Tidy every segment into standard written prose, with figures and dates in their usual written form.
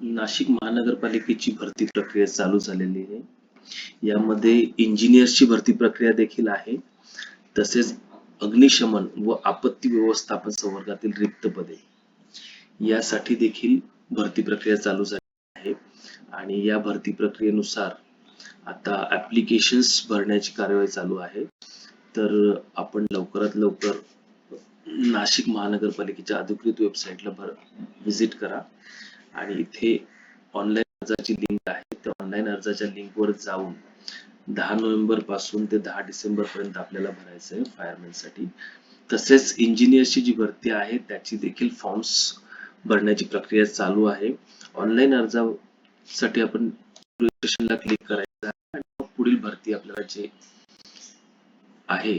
नाशिक महानगरपालिकेची भरती प्रक्रिया चालू झालेली आहे. यामध्ये इंजिनियर्सची भरती प्रक्रिया देखील आहे. तसेच अग्निशमन व आपत्ती व्यवस्थापन संवर्गातील रिक्त पदे यासाठी देखील भरती प्रक्रिया चालू झाली आहे. आणि या भरती प्रक्रियेनुसार आता ऍप्लिकेशन्स भरण्याची कार्यवाही चालू आहे. तर आपण लवकरात लवकर नाशिक महानगरपालिकेच्या अधिकृत वेबसाईटला व्हिजिट करा आणि इथे ऑनलाईन अर्जाची लिंक आहे. त्या ऑनलाईन अर्जाच्या लिंकवर जाऊन 10 नोव्हेंबर पासून ते 10 डिसेंबर पर्यंत आपल्याला भरायचं आहे फायरमॅन साठी. तसेच इंजिनियरची जी भरती आहे त्याची देखील फॉर्म्स भरण्याची प्रक्रिया चालू आहे. ऑनलाईन अर्जासाठी आपण रजिस्ट्रेशनला क्लिक करायचं आहे आणि पुढील भरती आपल्याला जे आहे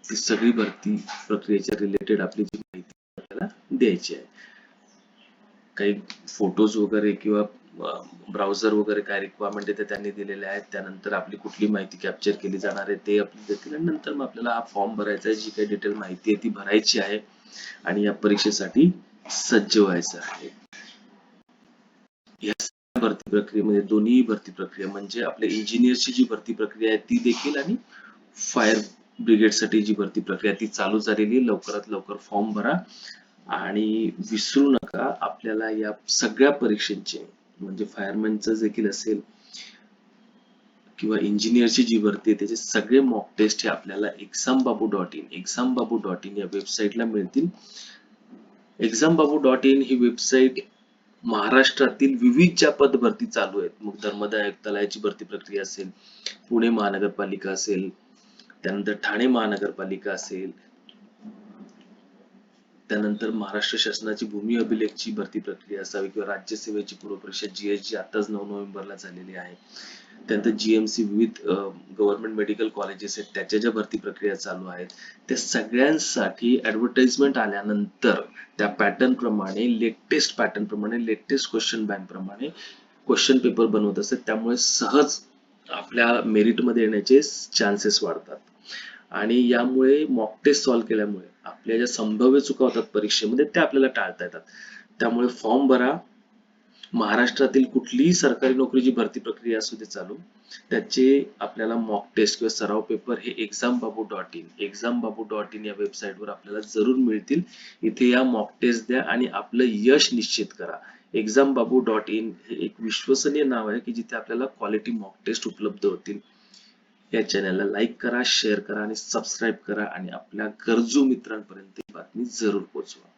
ती सगळी भरती प्रक्रियेच्या रिलेटेड आपली जी माहिती आपल्याला द्यायची आहे. काही फोटोज वगैरे किंवा ब्राउझर वगैरे काय रिक्वायरमेंट आहे ते त्यांनी दिलेले आहेत. त्यानंतर आपली कुठली माहिती कॅप्चर केली जाणार आहे ते आपल्याला देतील आणि नंतर मग आपल्याला हा फॉर्म भरायचा आहे. जी काही डिटेल माहिती आहे ती भरायची आहे आणि या परीक्षेसाठी सज्ज व्हायचं आहे. या भरती प्रक्रियेमध्ये दोन्ही भरती प्रक्रिया म्हणजे आपल्या इंजिनियरची जी भरती प्रक्रिया आहे ती देखील आणि फायर ब्रिगेडसाठी जी भरती प्रक्रिया ती चालू झालेली आहे. लवकरात लवकर फॉर्म भरा आणि विसरू नका आपल्याला या सगळ्या परीक्षांचे म्हणजे फायरमॅनचं देखील असेल किंवा इंजिनियरची जी भरती आहे त्याचे सगळे मॉक टेस्ट हे आपल्याला exambabu.in या वेबसाईटला मिळतील. exambabu.in ही वेबसाईट महाराष्ट्रातील विविध ज्या पदभरती चालू आहेत, मग धर्मादाय आयुक्तालयाची भरती प्रक्रिया असेल, पुणे महानगरपालिका असेल, त्यानंतर ठाणे महानगरपालिका असेल, त्यानंतर महाराष्ट्र शासनाची भूमी अभिलेखची भरती प्रक्रिया असावी किंवा राज्यसेवेची पूर्व परीक्षा जीएसची आताच 9 नोव्हेंबरला झालेली आहे. त्यानंतर जीएमसी विविध गव्हर्नमेंट मेडिकल कॉलेजेस आहेत त्याच्या ज्या भरती प्रक्रिया चालू आहेत त्या सगळ्यांसाठी ऍडव्हर्टाइजमेंट आल्यानंतर त्या पॅटर्न प्रमाणे लेटेस्ट क्वेश्चन बँक प्रमाणे क्वेश्चन पेपर बनवत असतात. त्यामुळे सहज आपल्या मेरिट मध्ये येण्याचे चान्सेस वाढतात आणि यामुळे मॉक टेस्ट सॉल्व्ह केल्यामुळे आपल्या ज्या संभाव्य चुका होतात परीक्षेमध्ये त्या आपल्याला टाळता येतात. त्यामुळे फॉर्म भरा. महाराष्ट्रातील कुठलीही सरकारी नोकरीची भरती प्रक्रिया असू दे चालू त्याचे आपल्याला मॉक टेस्ट किंवा सराव पेपर हे exambabu.in या वेबसाईटवर आपल्याला जरूर मिळतील. इथे या मॉक टेस्ट द्या आणि आपलं यश निश्चित करा. exambabu.in हे एक विश्वसनीय नाव आहे की जिथे आपल्याला क्वालिटी मॉक टेस्ट उपलब्ध होतील. या चॅनलला लाईक करा, शेअर करा आणि सबस्क्राईब करा आणि आपल्या गरजू मित्रांपर्यंत ही बातमी जरूर पोहोचवा.